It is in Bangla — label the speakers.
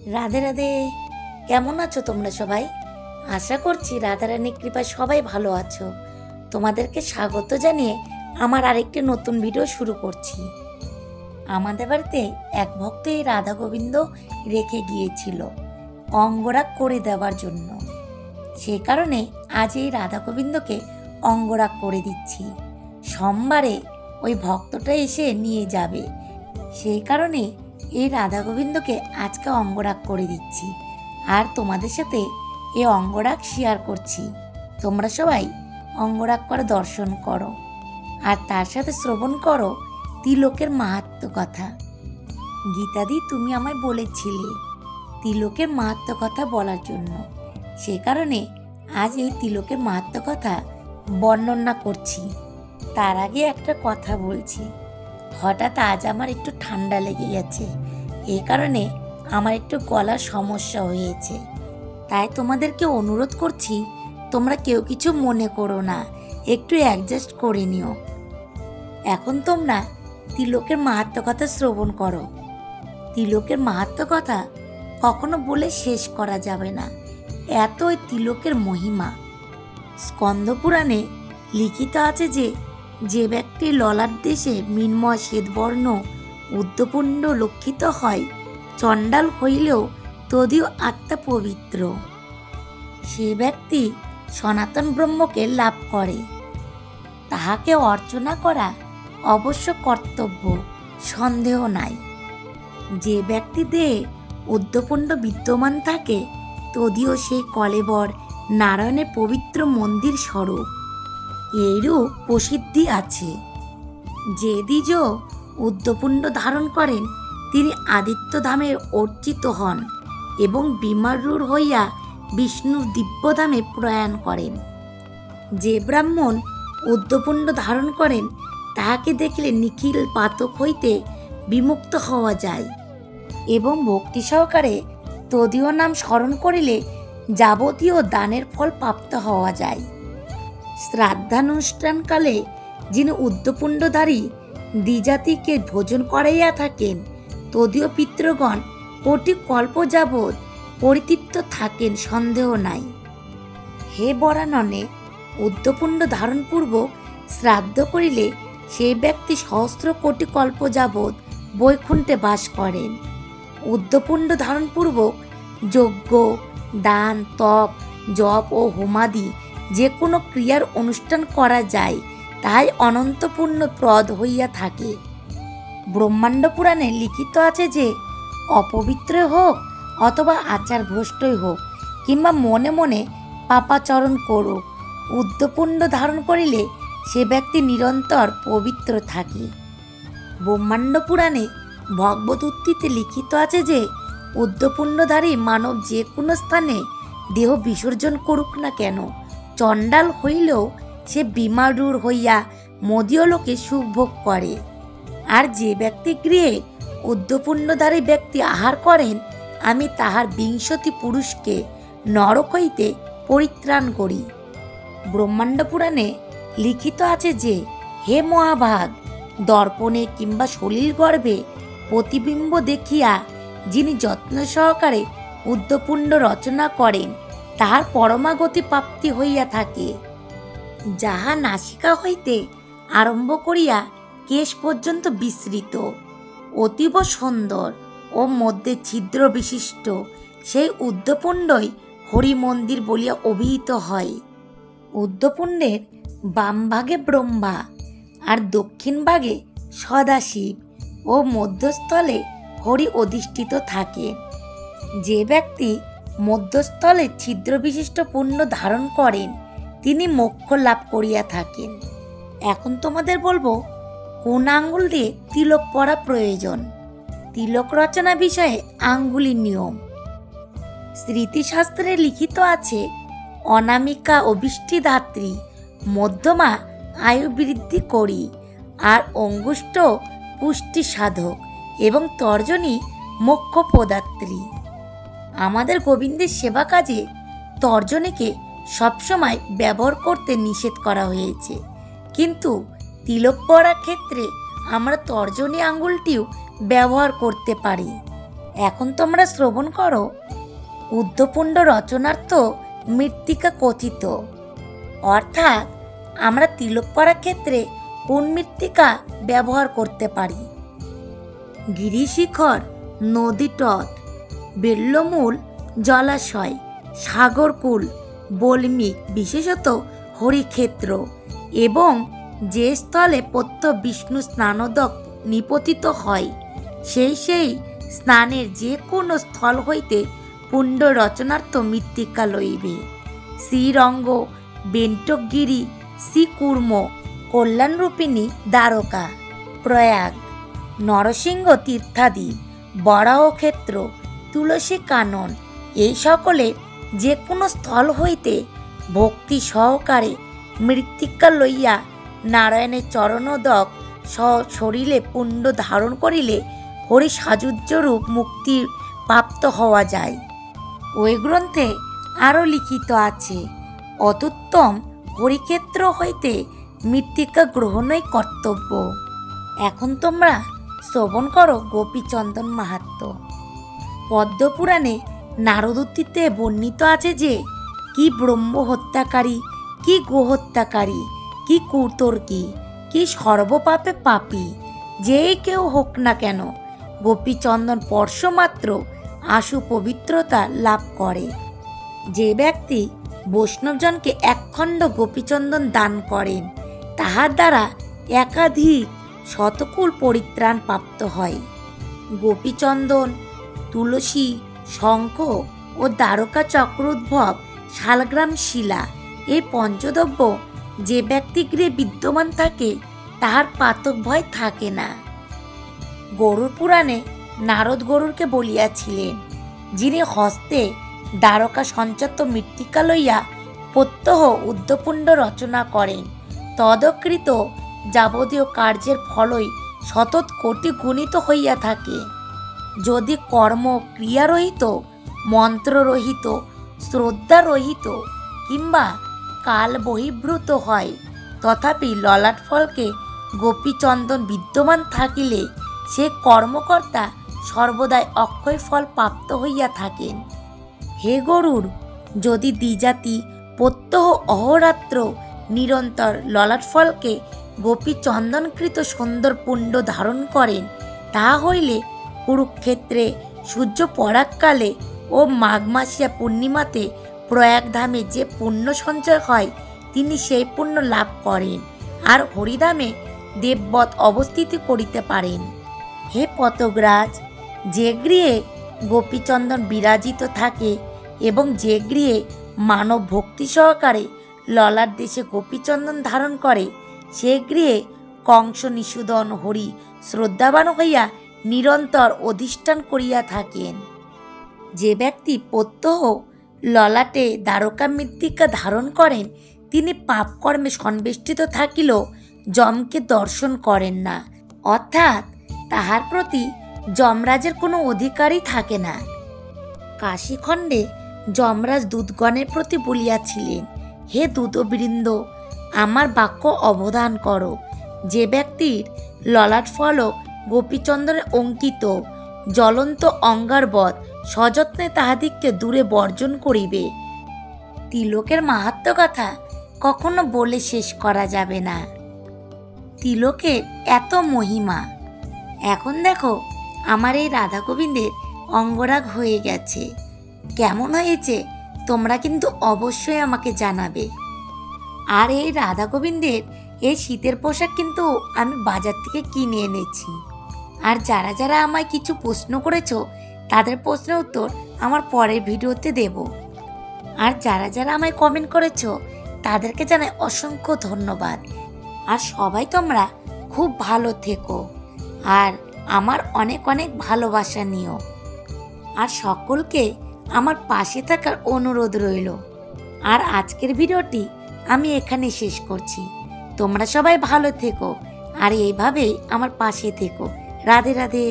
Speaker 1: রাধে রাধে। কেমন আছো তোমরা সবাই? আশা করছি রাধারানীর কৃপায় সবাই ভালো আছো। তোমাদেরকে স্বাগত জানিয়ে আমার আরেকটি নতুন ভিডিও শুরু করছি। আমাদের বাড়িতে এক ভক্ত এই রাধা গোবিন্দ রেখে গিয়েছিল অঙ্গরাগ করে দেওয়ার জন্য। সেই কারণে আজ এই রাধা গোবিন্দকে অঙ্গরাগ করে দিচ্ছি। সোমবারে ওই ভক্তটা এসে নিয়ে যাবে, সেই কারণে এই রাধা গোবিন্দকে আজকে অঙ্গরাগ করে দিচ্ছি আর তোমাদের সাথে এই অঙ্গরাগ শেয়ার করছি। তোমরা সবাই অঙ্গরাগ করে দর্শন করো আর তার সাথে শ্রবণ করো তিলকের মাহাত্ম্য কথা। গীতাদি তুমি আমায় বলেছিলে তিলকের মাহাত্ম্য কথা বলার জন্য, সে কারণে আজ এই তিলকের মাহাত্ম্য কথা বর্ণনা করছি। তার আগে একটা কথা বলছি, হঠাৎ আজ আমার একটু ঠান্ডা লেগে গেছে, এই কারণে আমার একটু গলার সমস্যা হয়েছে। তাই তোমাদেরকে অনুরোধ করছি তোমরা কেউ কিছু মনে করো না, একটু অ্যাডজাস্ট করে নিও। এখন তোমরা তিলকের মাহাত্ম্য কথা শ্রবণ করো। তিলকের মাহাত্ম্য কথা কখনো বলে শেষ করা যাবে না, এতই তিলকের মহিমা। স্কন্দপুরাণে লিখিত আছে যে যে ব্যক্তি ললাট দেশে মৃন্ময় শ্বেতবর্ণ উদ্যপুণ্ড লক্ষিত হয়, চণ্ডাল হইলেও তদীয় আত্মা পবিত্র। সে ব্যক্তি সনাতন ব্রহ্মকে লাভ করে। তাহাকে অর্চনা করা অবশ্য কর্তব্য, সন্দেহ নাই। যে ব্যক্তি দেহে উদ্যপুণ্ড বিদ্যমান থাকে, তদীয় সেই কলেবর নারায়ণের পবিত্র মন্দির স্বরূপ। এইরূপ প্রসিদ্ধি আছে। যে দ্বিজ উদ্যপুণ্ড ধারণ করেন, তিনি আদিত্য ধামে অর্চিত হন এবং বিমারূঢ় হইয়া বিষ্ণুর দিব্যধামে প্রয়াণ করেন। যে ব্রাহ্মণ উদ্যপুণ্ড ধারণ করেন, তাহাকে দেখিলে নিখিল পাতক হইতে বিমুক্ত হওয়া যায় এবং ভক্তি সহকারে তদীয় নাম স্মরণ করিলে যাবতীয় দানের ফল প্রাপ্ত হওয়া যায়। শ্রাদ্ধানুষ্ঠানকালে যিনি উদ্যপুণ্ডধারী দ্বিজাতিকে ভোজন করাইয়া থাকেন, তদীয় পিতৃগণ কোটি কল্প যাবৎ পরিতৃপ্ত থাকেন, সন্দেহ নাই। হে বরাননে, উদ্যপুণ্ড ধারণপূর্বক শ্রাদ্ধ করিলে সেই ব্যক্তি সহস্র কোটি কল্প যাবৎ বৈকুণ্ঠে বাস করেন। উদ্যপুণ্ড ধারণপূর্বক যজ্ঞ, দান, তপ, জপ ও হোমাদি যে কোনো ক্রিয়ার অনুষ্ঠান করা যায়, তাই অনন্ত পুণ্যপ্রদ হইয়া থাকে। ব্রহ্মাণ্ড পুরাণে লিখিত আছে যে অপবিত্র হোক অথবা আচার ভ্রষ্টই হোক কিংবা মনে মনে পাপাচরণ করুক, উদ্যপুণ্ড ধারণ করিলে সে ব্যক্তি নিরন্তর পবিত্র থাকে। ব্রহ্মাণ্ড পুরাণে ভগবত উক্তিতে লিখিত আছে যে উদ্যপুণ্ডধারী মানব যে কোনো স্থানে দেহ বিসর্জন করুক না কেন, চণ্ডাল হইলেও সে বিমারূঢ় হইয়া মদীয় লোকে সুখ ভোগ করে। আর যে ব্যক্তি গৃহে উদ্যপুণ্ডধারী ব্যক্তি আহার করেন, আমি তাহার 20 পুরুষকে নরক হইতে পরিত্রাণ করি। ব্রহ্মাণ্ড পুরাণে লিখিত আছে যে হে মহাভাগ, দর্পণে কিংবা সলিল গর্ভে প্রতিবিম্ব দেখিয়া যিনি যত্ন সহকারে উদ্যপুণ্ড রচনা করেন, তাহার পরমাগতি প্রাপ্তি হইয়া থাকে। যাহা নাসিকা হইতে আরম্ভ করিয়া কেশ পর্যন্ত বিস্তৃত, অতীব সুন্দর ও মধ্যে ছিদ্র বিশিষ্ট, সেই উদ্যপুণ্ডই হরিমন্দির বলিয়া অভিহিত হয়। উদ্যপুণ্ডের বাম ভাগে ব্রহ্মা আর দক্ষিণ ভাগে সদাশিব ও মধ্যস্থলে হরি অধিষ্ঠিত থাকে। যে ব্যক্তি মধ্যস্থলে ছিদ্র বিশিষ্ট পুণ্য ধারণ করেন, তিনি মোক্ষ লাভ করিয়া থাকেন। এখন তোমাদের বলবো কোন আঙ্গুল দিয়ে তিলক পরা প্রয়োজন। তিলক রচনা বিষয়ে আঙ্গুলির নিয়ম। স্মৃতিশাস্ত্রে লিখিত আছে অনামিকা অভিষ্টিধাত্রী, মধ্যমা আয়ু বৃদ্ধি করি, আর অঙ্গুষ্ঠ পুষ্টি সাধক এবং তর্জনী মোক্ষ প্রদাত্রী। আমাদের গোবিন্দের সেবা কাজে তর্জনীকে সবসময় ব্যবহার করতে নিষেধ করা হয়েছে, কিন্তু তিলক পরার ক্ষেত্রে আমরা তর্জনী আঙ্গুলটিও ব্যবহার করতে পারি। এখন তোমরা শ্রবণ করো উদ্ধপুণ্ড রচনার্থ মৃত্তিকা কথিত। অর্থাৎ আমরা তিলক পরার ক্ষেত্রে কোন মৃত্তিকা ব্যবহার করতে পারি? গিরিশিখর, নদীতট, বেল্লমূল জলাশয়, সাগরকূল, বল্মীক বিশেষত হরিক্ষেত্র এবং যে স্থলে প্রত্যহ বিষ্ণু স্নানোদক নিপতিত হয় সেই স্নানের যে কোনো স্থল হইতে পুণ্ড রচনার্থ মৃত্তিকা লইবে। শ্রীরঙ্গ, বেন্টকগিরি, শ্রীকুর্ম, কল্যাণরূপিণী দ্বারকা, প্রয়াগ, নরসিংহ তীর্থাদি, বরাহক্ষেত্র, তুলসী কানন এই সকলে যে কোনো স্থল হইতে ভক্তি সহকারে মৃত্তিকা লইয়া নারায়ণের চরণোদক শরীরে পুণ্ড ধারণ করিলে হরি সাযুজ্যরূপ মুক্তি প্রাপ্ত হওয়া যায়। ওই গ্রন্থে আরও লিখিত আছে, অত্যুত্তম হরিক্ষেত্র হইতে মৃত্তিকা গ্রহণই কর্তব্য। এখন তোমরা শ্রবণ করো গোপীচন্দন মাহাত্ম্য। পদ্মপুরাণে নারদোক্তিতে বর্ণিত আছে যে কি ব্রহ্ম হত্যাকারী, কি গোহত্যাকারী, কি কুতর্কী, কি সর্বপাপে পাপী যেই কেউ হোক না কেন গোপীচন্দন স্পর্শমাত্র আশু পবিত্রতা লাভ করে। যে ব্যক্তি বৈষ্ণবজনকে একখণ্ড গোপীচন্দন দান করেন তাহার দ্বারা একাধিক শতকুল পরিত্রাণ প্রাপ্ত হয়। গোপীচন্দন, তুলসী, শঙ্খ ও দ্বারকা চক্রোদ্ভব শালগ্রাম শিলা এই পঞ্চদ্রব্য যে ব্যক্তি গৃহে বিদ্যমান থাকে তাহার পাতক ভয় থাকে না। গরুর পুরাণে নারদ গরুরকে বলিয়াছিলেন, যিনি হস্তে দ্বারকা সঞ্চত মৃত্তিকা লইয়া প্রত্যহ উদ্ধপুণ্ড রচনা করেন তদকৃত যাবতীয় কার্যের ফলই শতৎ কোটি গুণিত হইয়া থাকে। যদি কর্ম ক্রিয়ারহিত, মন্ত্ররহিত, শ্রদ্ধারহিত কিংবা কাল বহির্ভূত হয়, তথাপি ললাট ফলকে গোপীচন্দন বিদ্যমান থাকিলে সে কর্মকর্তা সর্বদাই অক্ষয় ফল প্রাপ্ত হইয়া থাকেন। হে গরুর, যদি দ্বিজাতি প্রত্যহ অহরাত্র নিরন্তর ললাট ফলকে গোপীচন্দনকৃত সুন্দর পুণ্ড ধারণ করেন, তাহা হইলে কুরুক্ষেত্রে সূর্য পরাগকালে ও মাঘ মাসিয়া পূর্ণিমাতে প্রয়াগধামে যে পুণ্য সঞ্চয় হয় তিনি সেই পুণ্য লাভ করেন আর হরিধামে দেববৎ অবস্থিতি করিতে পারেন। হে পতগ্রাজ, যে গৃহে গোপীচন্দন বিরাজিত থাকে এবং যে গৃহে মানব ভক্তি সহকারে ললাট দেশে গোপীচন্দন ধারণ করে সে গৃহে কংস নিষূদন হরি শ্রদ্ধাবান হইয়া নিরন্তর অধিষ্ঠান করিয়া থাকেন। যে ব্যক্তি প্রত্যহ ললাটে দ্বারকা মৃত্তিকা ধারণ করেন তিনি পাপকর্মে সন্বেষ্টিত থাকিলেও যমকে দর্শন করেন না, অর্থাৎ তাহার প্রতি যমরাজের কোনো অধিকারই থাকে না। কাশীখণ্ডে যমরাজ দূতগণের প্রতি বলিয়াছিলেন, হে দূতবৃন্দ, আমার বাক্য অবধান করো। যে ব্যক্তির ললাট ফলক গোপীচন্দনে অঙ্কিত জ্বলন্ত অঙ্গারবৎ সযত্নে তাহাদিগকে দূরে বর্জন করিবে। তিলকের মাহাত্ম্য কথা কখনো বলে শেষ করা যাবে না। তিলকের এত মহিমা। এখন দেখো আমার এই রাধা গোবিন্দের অঙ্গরাগ হয়ে গেছে। কেমন হয়েছে তোমরা কিন্তু অবশ্যই আমাকে জানাবে। আর এই রাধা গোবিন্দের এই শীতের পোশাক কিন্তু আমি বাজার থেকে কিনে এনেছি। আর যারা যারা আমায় কিছু প্রশ্ন করেছো তাদের প্রশ্নের উত্তর আমার পরের ভিডিওতে দেব। আর যারা যারা আমায় কমেন্ট করেছো তাদেরকে জানাই অসংখ্য ধন্যবাদ। আর সবাই তোমরা খুব ভালো থেকো আর আমার অনেক অনেক ভালোবাসা নিও। আর সকলকে আমার পাশে থাকার অনুরোধ রইল। আর আজকের ভিডিওটি আমি এখানে শেষ করছি। তোমরা সবাই ভালো থেকো আর এইভাবেই আমার পাশে থেকো। রাধে রাধে।